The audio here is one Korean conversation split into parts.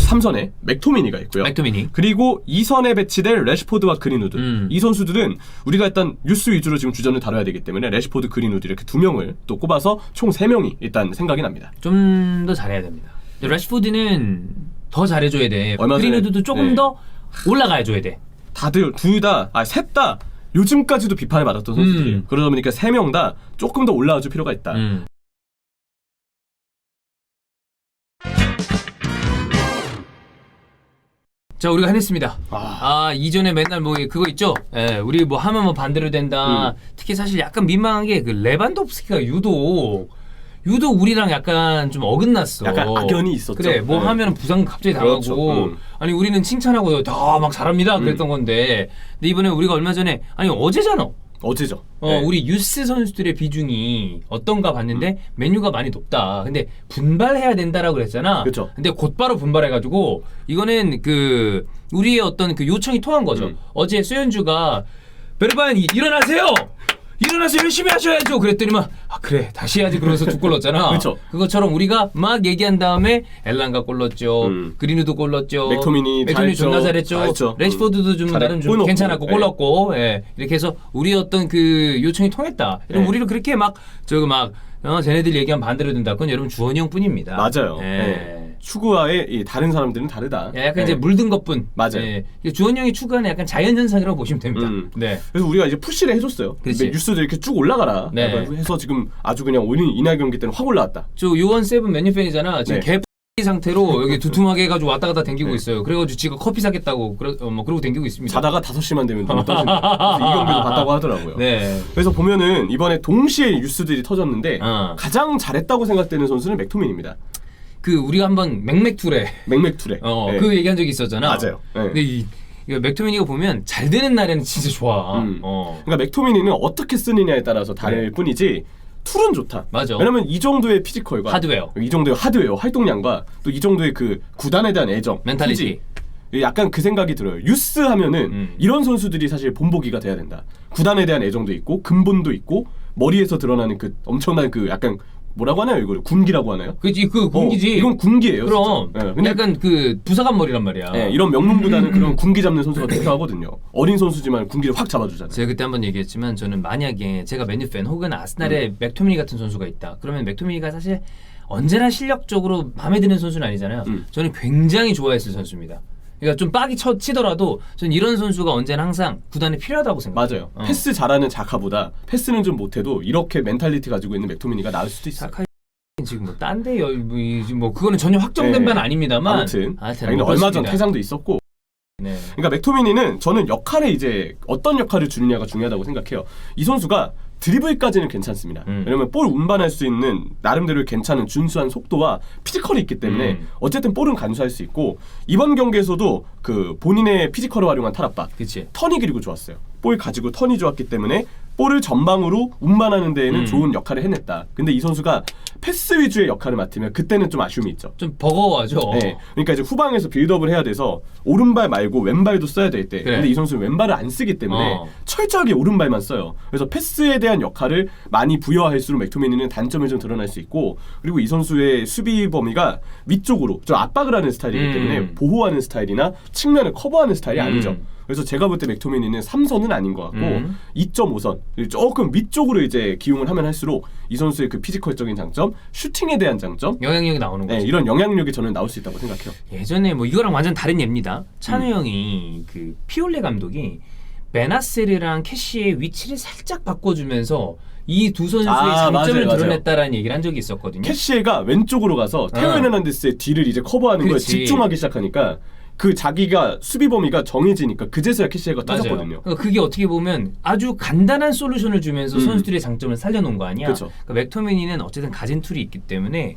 3선에 맥토미니가 있고요. 맥토미니. 그리고 2선에 배치될 레시포드와 그린우드. 이 선수들은 우리가 일단 유스 위주로 지금 주전을 다뤄야 되기 때문에 레시포드, 그린우드 이렇게 2명을 또 꼽아서 총 3명이 일단 생각이 납니다. 좀 더 잘해야 됩니다. 레시포드는 더 잘해줘야 돼. 얼마 전에, 그린우드도 조금 더 올라가줘야 돼. 다들 셋 다 요즘까지도 비판을 받았던 선수들이에요. 그러다 보니까 3명 다 조금 더 올라와줄 필요가 있다. 자, 우리가 해냈습니다. 이전에 맨날 뭐 그거 있죠? 예, 우리 뭐 하면 뭐 반대로 된다. 특히 사실 약간 민망한 게 그 레반도프스키가 유독 우리랑 약간 좀 어긋났어. 약간 악연이 있었죠. 그래, 뭐 하면 부상 갑자기 당하고. 그렇죠. 아니, 우리는 칭찬하고 다 막 잘합니다. 그랬던 건데. 근데 이번에 우리가 얼마 전에, 아니, 어제잖아. 어제죠. 네. 우리 유스 선수들의 비중이 어떤가 봤는데 맨유가 많이 높다. 근데 분발해야 된다라고 그랬잖아. 그렇죠. 근데 곧바로 분발해가지고 이거는 그 우리의 어떤 그 요청이 통한 거죠. 어제 수현주가 베르반 일어나세요. 일어나서 열심히 하셔야죠. 그랬더니만 그래 다시 해야지 그러면서 2골 넣었잖아. 그렇죠. 그것처럼 우리가 막 얘기한 다음에 엘란가 골 넣었죠. 그린우드 골 넣었죠. 맥토미니 존나 잘했죠. 레시포드도 좀 나름 좀 괜찮았고 골 넣었고 예. 이렇게 해서 우리 어떤 그 요청이 통했다. 그럼 우리를 그렇게 막 쟤네들 얘기하면 반대로 된다. 그건 여러분 주원이 형뿐입니다. 맞아요. 예. 네. 추구와의 이 다른 사람들은 다르다. 약간 이제 물든 것뿐. 맞아요. 예. 주원이 형이 추구하는 약간 자연현상이라고 보시면 됩니다. 네. 그래서 우리가 이제 푸시를 해줬어요. 뉴스도 이렇게 쭉 올라가라. 네. 해서 지금 아주 그냥 이날 경기 때는 확 올라왔다. 요원 세븐 맨유 팬이잖아. 지금 네. 개 상태로 여기 두툼하게 해가지고 왔다 갔다 댕기고 있어요. 그래가지고 지가 커피 사겠다고 그러고 댕기고 있습니다. 자다가 5시만 되면 눈이 떠집니다. 그래서 이 경기도 봤다고 하더라고요. 네. 그래서 보면은 이번에 동시에 뉴스들이 터졌는데 가장 잘했다고 생각되는 선수는 맥토민입니다. 우리가 한번 맥맥투레 네. 그 얘기한 적이 있었잖아. 맞아요. 네. 근데 이거 맥토미니가 보면 잘 되는 날에는 진짜 좋아. 그러니까 맥토미니는 어떻게 쓰느냐에 따라서 다를 뿐이지 툴은 좋다. 맞아. 왜냐면 이 정도의 피지컬과 하드웨어, 이 정도의 하드웨어 활동량과 또 이 정도의 그 구단에 대한 애정, 멘탈리티. 약간 그 생각이 들어요. 유스 하면은 이런 선수들이 사실 본보기가 돼야 된다. 구단에 대한 애정도 있고 근본도 있고 머리에서 드러나는 그 엄청난 그 약간 뭐라고 하나요 이걸? 군기라고 하나요? 그치, 그 군기지. 이건 군기예요. 그럼. 네, 근데 약간 그 부사관 머리란 말이야. 네, 이런 명문보다는 그런 군기 잡는 선수가 필요하거든요. 어린 선수지만 군기를 확 잡아주잖아요. 제가 그때 한번 얘기했지만 저는 만약에 제가 맨유 팬 혹은 아스날에 맥토미니 같은 선수가 있다. 그러면 맥토미니가 사실 언제나 실력적으로 마음에 드는 선수는 아니잖아요. 저는 굉장히 좋아했을 선수입니다. 그러니까 좀 빡이 치더라도 저는 이런 선수가 언제나 항상 구단에 필요하다고 생각해요. 맞아요. 패스 잘하는 자카보다 패스는 좀 못해도 이렇게 멘탈리티 가지고 있는 맥토미니가 나을 수도 있어요. 지금 뭐 딴데 뭐 그거는 전혀 확정된 바는 아닙니다만 아무튼 얼마 전 퇴장도 있었고. 네. 그러니까 맥토미니는 저는 역할에 이제 어떤 역할을 주느냐가 중요하다고 생각해요. 이 선수가 드리블까지는 괜찮습니다. 왜냐면 볼 운반할 수 있는 나름대로 괜찮은 준수한 속도와 피지컬이 있기 때문에 어쨌든 볼은 간수할 수 있고 이번 경기에서도 그 본인의 피지컬을 활용한 탈압박, 턴이 그리고 좋았어요. 볼 가지고 턴이 좋았기 때문에 볼을 전방으로 운반하는 데에는 좋은 역할을 해냈다. 근데 이 선수가 패스 위주의 역할을 맡으면 그때는 좀 아쉬움이 있죠. 좀 버거워하죠. 네. 그러니까 이제 후방에서 빌드업을 해야 돼서 오른발 말고 왼발도 써야 될 때. 근데 이 선수는 왼발을 안 쓰기 때문에 철저하게 오른발만 써요. 그래서 패스에 대한 역할을 많이 부여할수록 맥토미니는 단점이 좀 드러날 수 있고 그리고 이 선수의 수비 범위가 위쪽으로 좀 압박을 하는 스타일이기 때문에 보호하는 스타일이나 측면을 커버하는 스타일이 아니죠. 그래서 제가 볼 때 맥토미니는 3선은 아닌 것 같고 2.5선 조금 위쪽으로 이제 기용을 하면 할수록 이 선수의 그 피지컬적인 장점, 슈팅에 대한 장점, 영향력이 나오는 거죠. 네, 이런 영향력이 저는 나올 수 있다고 생각해요. 예전에 뭐 이거랑 완전 다른 예입니다. 찬우 형이 그 피올레 감독이 베나세르랑 캐시의 위치를 살짝 바꿔주면서 이 두 선수의 장점을 드러냈다라는 얘기를 한 적이 있었거든요. 캐시가 왼쪽으로 가서 테오 헤르난데스의 뒤를 이제 커버하는 거에 집중하기 시작하니까 그 자기가 수비 범위가 정해지니까 그제서야 캐시가 터졌거든요. 그러니까 그게 어떻게 보면 아주 간단한 솔루션을 주면서 선수들의 장점을 살려놓은 거 아니야? 그쵸. 그러니까 맥토미니는 어쨌든 가진 툴이 있기 때문에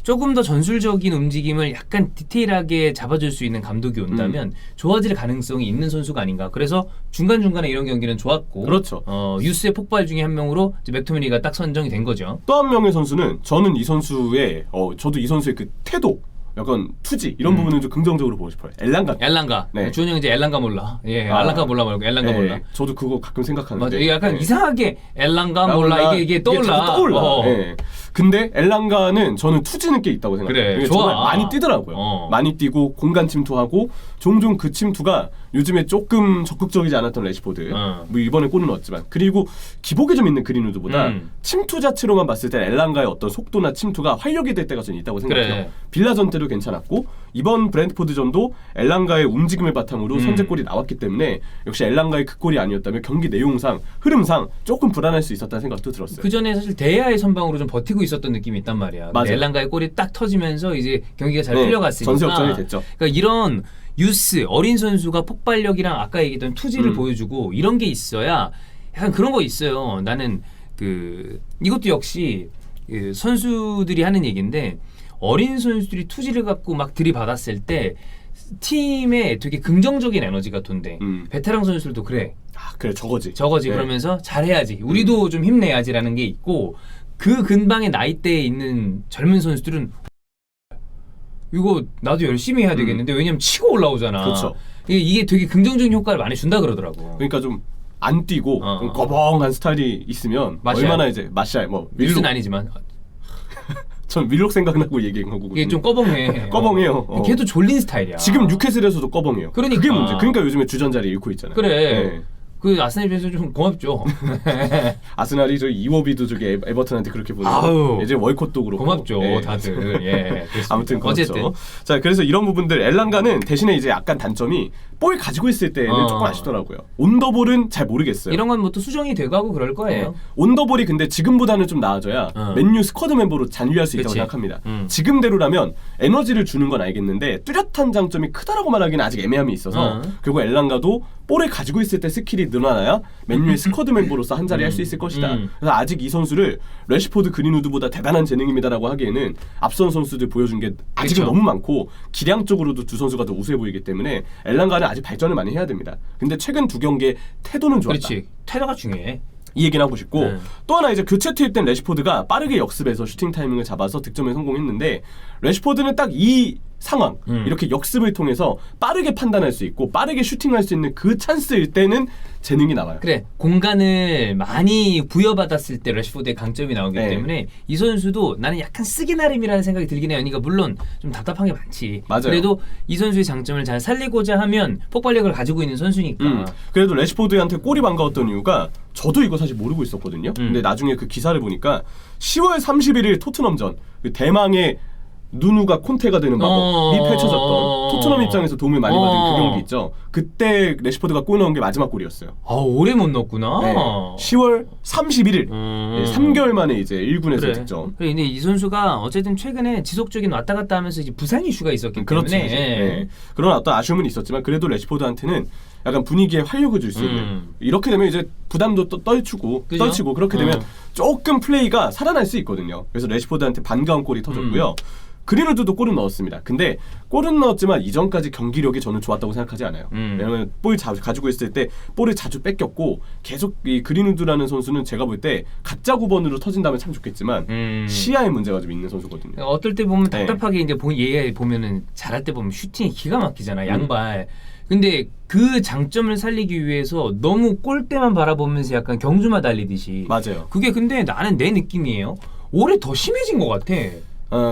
조금 더 전술적인 움직임을 약간 디테일하게 잡아줄 수 있는 감독이 온다면 좋아질 가능성이 있는 선수가 아닌가. 그래서 중간중간에 이런 경기는 좋았고 그렇죠. 유스의 폭발 중에 한 명으로 이제 맥토미니가 딱 선정이 된 거죠. 또 한 명의 선수는 저는 이 선수의 저도 이 선수의 그 태도 약간 투지 이런 부분을 좀 긍정적으로 보고 싶어요. 엘랑가. 네. 주원 형이 이제 엘랑가 몰라. 엘랑가 몰라 말고 엘랑가 몰라. 저도 그거 가끔 생각하는데. 맞아. 이게 약간 이상하게 엘랑가 몰라 이게 떠올라. 네. 근데 엘랑가는 저는 투지는 꽤 있다고 생각해요. 그래, 정말 좋아. 많이 뛰더라고요. 많이 뛰고 공간 침투하고 종종 그 침투가 요즘에 조금 적극적이지 않았던 래시포드 뭐 이번에 골은 넣었지만 그리고 기복이 좀 있는 그린우드보다 침투 자체로만 봤을 때 엘랑가의 어떤 속도나 침투가 활력이 될 때가 좀 있다고 생각해요. 그래. 빌라전 때도 괜찮았고 이번 브랜트포드전도 엘랑가의 움직임을 바탕으로 선제골이 나왔기 때문에 역시 엘랑가의 그 골이 아니었다면 경기 내용상 흐름상 조금 불안할 수 있었다는 생각도 들었어요. 그 전에 사실 대야의 선방으로 좀 버티고 있었던 느낌이 있단 말이야. 근데 엘랑가의 골이 딱 터지면서 이제 경기가 잘 풀려갔으니까. 전세 역전이 됐죠. 그러니까 이런 유스 어린 선수가 폭발력이랑 아까 얘기했던 투지를 보여주고 이런 게 있어야 약간 그런 거 있어요. 나는 이것도 역시 그 선수들이 하는 얘기인데 어린 선수들이 투지를 갖고 막 들이받았을 때 팀에 되게 긍정적인 에너지가 돈대. 베테랑 선수들도 그래. 그래 저거지. 그러면서 잘해야지. 우리도 좀 힘내야지라는 게 있고 그 근방의 나이대에 있는 젊은 선수들은 이거 나도 열심히 해야 되겠는데 왜냐면 치고 올라오잖아. 그렇죠. 이게 되게 긍정적인 효과를 많이 준다 그러더라고. 그러니까 좀 안 뛰고 좀 거벙한 스타일이 있으면 마샬. 얼마나 이제 마샬 뭐 윌슨 아니지만 전 윌록 생각나고 얘기한 거거든요. 이게 좀 꺼벙해. 꺼벙해요. 걔도 졸린 스타일이야. 지금 뉴캐슬에서도 꺼벙해요. 그러니까. 그게 문제. 그러니까 요즘에 주전 자리 잃고 있잖아요. 그래. 네. 그 아스날 입장에서 좀 고맙죠. 아스날이 저 이워비도 저기 에버튼한테 그렇게 보내고 아우. 이제 월콧도 그렇고 고맙죠. 예. 다들. 예. 아무튼 그렇죠. 어쨌든. 자 그래서 이런 부분들 엘랑가는 대신에 이제 약간 단점이 볼 가지고 있을 때는 조금 아쉽더라고요. 온더볼은 잘 모르겠어요. 이런 건 뭐 또 수정이 되고 하고 그럴 거예요. 네. 온더볼이 근데 지금보다는 좀 나아져야 맨유 스쿼드 멤버로 잔류할 수 있다고 그치. 생각합니다. 지금대로라면 에너지를 주는 건 알겠는데 뚜렷한 장점이 크다라고 말하기는 아직 애매함이 있어서 결국 엘랑가도 볼을 가지고 있을 때 스킬이 늘어나야 맨유의 스쿼드 멤버로서 한 자리 할 수 있을 것이다. 그래서 아직 이 선수를 래시포드 그린우드보다 대단한 재능입니다라고 하기에는 앞선 선수들 보여준 게 아직은 그쵸. 너무 많고 기량적으로도 두 선수가 더 우수해 보이기 때문에 엘랑가는 아직 발전을 많이 해야 됩니다. 근데 최근 두 경기의 태도는 좋았다. 그렇지. 태도가 중요해. 이 얘기는 하고 싶고 또 하나 이제 교체 투입된 래시포드가 빠르게 역습해서 슈팅 타이밍을 잡아서 득점에 성공했는데 래시포드는 딱 이 상황 이렇게 역습을 통해서 빠르게 판단할 수 있고 빠르게 슈팅할 수 있는 그 찬스일 때는 재능이 나와요. 그래 공간을 많이 부여받았을 때 래시포드의 강점이 나오기 네. 때문에 이 선수도 나는 약간 쓰기 나름이라는 생각이 들긴 해요. 그러니까 물론 좀 답답한 게 많지. 맞아요. 그래도 이 선수의 장점을 잘 살리고자 하면 폭발력을 가지고 있는 선수니까. 그래도 래시포드한테 골이 반가웠던 이유가 저도 이거 사실 모르고 있었거든요. 근데 나중에 그 기사를 보니까 10월 31일 토트넘전 그 대망의 누누가 콘테가 되는 마법이 펼쳐졌던 토트넘 입장에서 도움을 많이 받은 그 경기 있죠. 그때 래시포드가 골 넣은 게 마지막 골이었어요. 아 오래 못 넣었구나. 네. 10월 31일 3개월 만에 이제 1군에서 그래. 득점. 그래, 근데 이 선수가 어쨌든 최근에 지속적인 왔다 갔다 하면서 이제 부상 이슈가 있었기 그렇죠. 때문에 네. 그런 어떤 아쉬움은 있었지만 그래도 래시포드한테는 약간 분위기에 활력을 줄 수 있는 이렇게 되면 이제 부담도 또 떨치고 그렇게 되면 조금 플레이가 살아날 수 있거든요. 그래서 래시포드한테 반가운 골이 터졌고요. 그린우드도 골은 넣었습니다. 근데 골은 넣었지만 이전까지 경기력이 저는 좋았다고 생각하지 않아요. 왜냐면 볼 가지고 있을 때 볼을 자주 뺏겼고 계속 이 그린우드라는 선수는 제가 볼 때 가짜 9번으로 터진다면 참 좋겠지만 시야에 문제가 좀 있는 선수거든요. 어떨 때 보면 답답하게 이제 얘 보면은 잘할 때 보면 슈팅이 기가 막히잖아. 양발. 근데 그 장점을 살리기 위해서 너무 골대만 바라보면서 약간 경주마 달리듯이. 맞아요. 그게 근데 나는 내 느낌이에요. 올해 더 심해진 것 같아.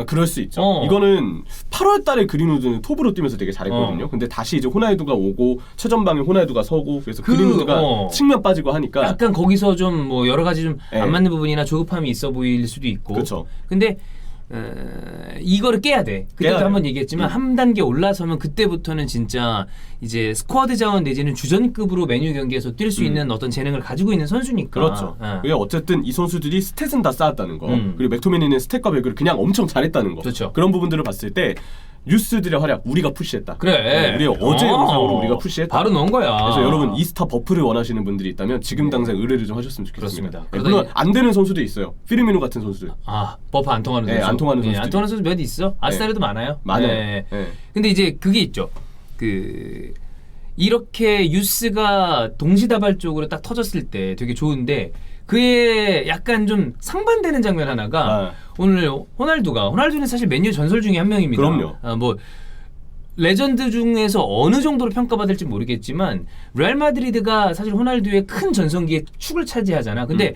그럴 수 있죠. 이거는 8월 달에 그린우드는 톱으로 뛰면서 되게 잘했거든요. 근데 다시 이제 호날두가 오고 최전방에 호날두가 서고 그래서 그린우드가 측면 빠지고 하니까 약간 거기서 좀 뭐 여러 가지 좀 안 네. 맞는 부분이나 조급함이 있어 보일 수도 있고. 그렇죠. 근데 이거를 깨야 돼. 그때도 깨야 한번 돼요. 얘기했지만 한 단계 올라서면 그때부터는 진짜 이제 스쿼드 자원 내지는 주전급으로 메뉴 경기에서 뛸 수 있는 어떤 재능을 가지고 있는 선수니까. 그렇죠. 그게 어쨌든 이 선수들이 스탯은 다 쌓았다는 거. 그리고 맥토미니는 스탯과 배구를 그냥 엄청 잘했다는 거. 그렇죠. 그런 부분들을 봤을 때 뉴스들의 활약 우리가 푸시했다. 그래. 우리 어제 영상으로 우리가 푸시했다. 바로 넣은 거야. 그래서 여러분 이스타 버프를 원하시는 분들이 있다면 지금 당장 의뢰를 좀 하셨으면 좋겠습니다. 그렇습니다. 네, 물론 안 되는 선수도 있어요. 피르미노 같은 선수들. 버프 안 통하는 선수. 안 통하는 선수들이. 안 통하는 선수 몇 있어? 아스날에도 많아요. 많아요. 네. 네. 근데 이제 그게 있죠. 이렇게 유스가 동시다발적으로 딱 터졌을 때 되게 좋은데 그에 약간 좀 상반되는 장면 하나가 오늘 호날두는 사실 맨유 전설 중에 한 명입니다. 그럼요. 뭐 레전드 중에서 어느 정도로 평가받을지 모르겠지만 레알 마드리드가 사실 호날두의 큰 전성기에 축을 차지하잖아. 근데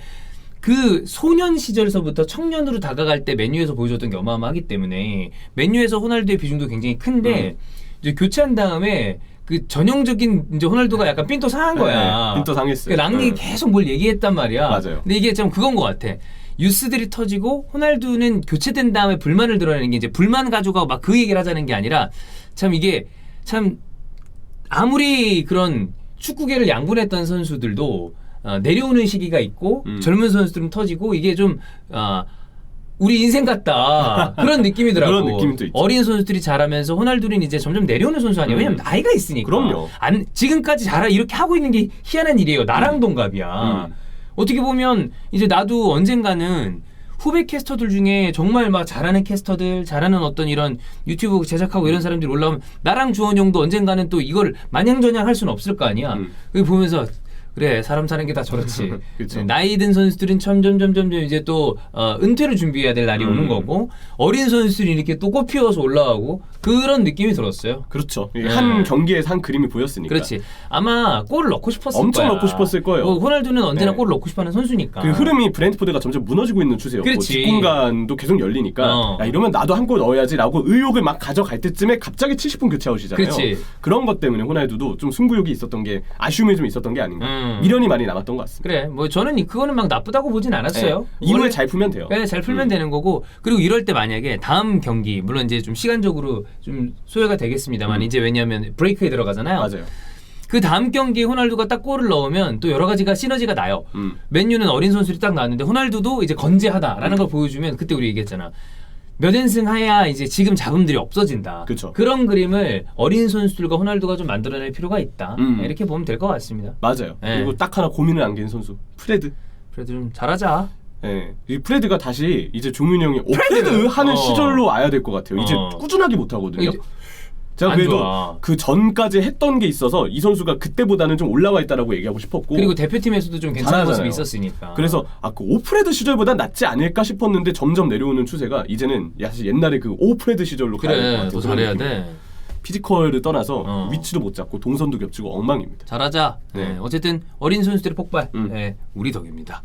그 소년 시절서부터 청년으로 다가갈 때 맨유에서 보여줬던 게 어마어마하기 때문에 맨유에서 호날두의 비중도 굉장히 큰데 이제 교체한 다음에 그 전형적인 이제 호날두가 약간 삔또 상한 거야. 삔또 상했어요. 그 랑리 계속 뭘 얘기했단 말이야. 맞아요. 근데 이게 좀 그건 것 같아. 뉴스들이 터지고 호날두는 교체된 다음에 불만을 드러내는 게 이제 불만 가지고 막 그 얘기를 하자는 게 아니라 참 이게 참 아무리 그런 축구계를 양분했던 선수들도 내려오는 시기가 있고 젊은 선수들은 터지고 이게 좀 우리 인생 같다 그런 느낌이더라고. 그런 느낌도 있죠. 어린 선수들이 잘하면서 호날두는 이제 점점 내려오는 선수 아니야. 왜냐면 나이가 있으니까. 그럼요. 지금까지 이렇게 하고 있는 게 희한한 일이에요. 나랑 동갑이야. 어떻게 보면 이제 나도 언젠가는 후배 캐스터들 중에 정말 막 잘하는 캐스터들, 잘하는 어떤 이런 유튜브 제작하고 이런 사람들이 올라오면 나랑 주원 형도 언젠가는 또 이걸 마냥저냥 할 수는 없을 거 아니야. 그거 보면서 그래 사람 사는 게 다 저렇지. 나이 든 선수들은 점점 이제 또 은퇴를 준비해야 될 날이 오는 거고 어린 선수들이 이렇게 또 꽃피워서 올라가고 그런 느낌이 들었어요. 그렇죠. 한 경기에서 한 그림이 보였으니까. 그렇지. 아마 골을 넣고 싶었을 엄청 거야. 넣고 싶었을 거예요. 호날두는 언제나 골을 넣고 싶어하는 선수니까. 그 흐름이 브랜트포드가 점점 무너지고 있는 추세였고 그렇지. 뒷공간도 계속 열리니까 야, 이러면 나도 한 골 넣어야지라고 의욕을 막 가져갈 때쯤에 갑자기 70분 교체아웃이잖아요. 그렇지. 그런 것 때문에 호날두도 좀 승부욕이 있었던 게 아쉬움이 좀 있었던 게 아닌가. 미련이 많이 남았던 것 같습니다. 그래. 뭐 저는 그거는 막 나쁘다고 보진 않았어요. 이후에 잘 풀면 돼요. 네, 잘 풀면 되는 거고 그리고 이럴 때 만약에 다음 경기 물론 이제 좀 시간적으로 좀 소요가 되겠습니다만 이제 왜냐하면 브레이크에 들어가잖아요. 맞아요. 그 다음 경기에 호날두가 딱 골을 넣으면 또 여러 가지가 시너지가 나요. 맨유는 어린 선수들이 딱 나왔는데 호날두도 이제 건재하다라는 걸 보여주면 그때 우리 얘기했잖아. 몇 연승 하야 이제 지금 잡음들이 없어진다. 그쵸. 그런 그림을 어린 선수들과 호날두가 좀 만들어낼 필요가 있다. 이렇게 보면 될 것 같습니다. 맞아요. 그리고 딱 하나 고민을 안기는 선수 프레드. 그래도 좀 잘하자. 네, 이 프레드가 다시 이제 종윤이 형이 프레드 하는 시절로 와야 될 것 같아요. 이제 꾸준하게 못 하거든요. 제가 그래도 그 전까지 했던 게 있어서 이 선수가 그때보다는 좀 올라와 있다라고 얘기하고 싶었고 그리고 대표팀에서도 좀 괜찮은 모습이 있었으니까. 그래서 그 오프레드 시절보다 낫지 않을까 싶었는데 점점 내려오는 추세가 이제는 사실 옛날에 그 오프레드 시절로 가야 될 것 같아요. 더 잘해야 돼. 피지컬을 떠나서 위치도 못 잡고 동선도 겹치고 엉망입니다. 잘하자. 네. 어쨌든 어린 선수들의 폭발 우리 덕입니다.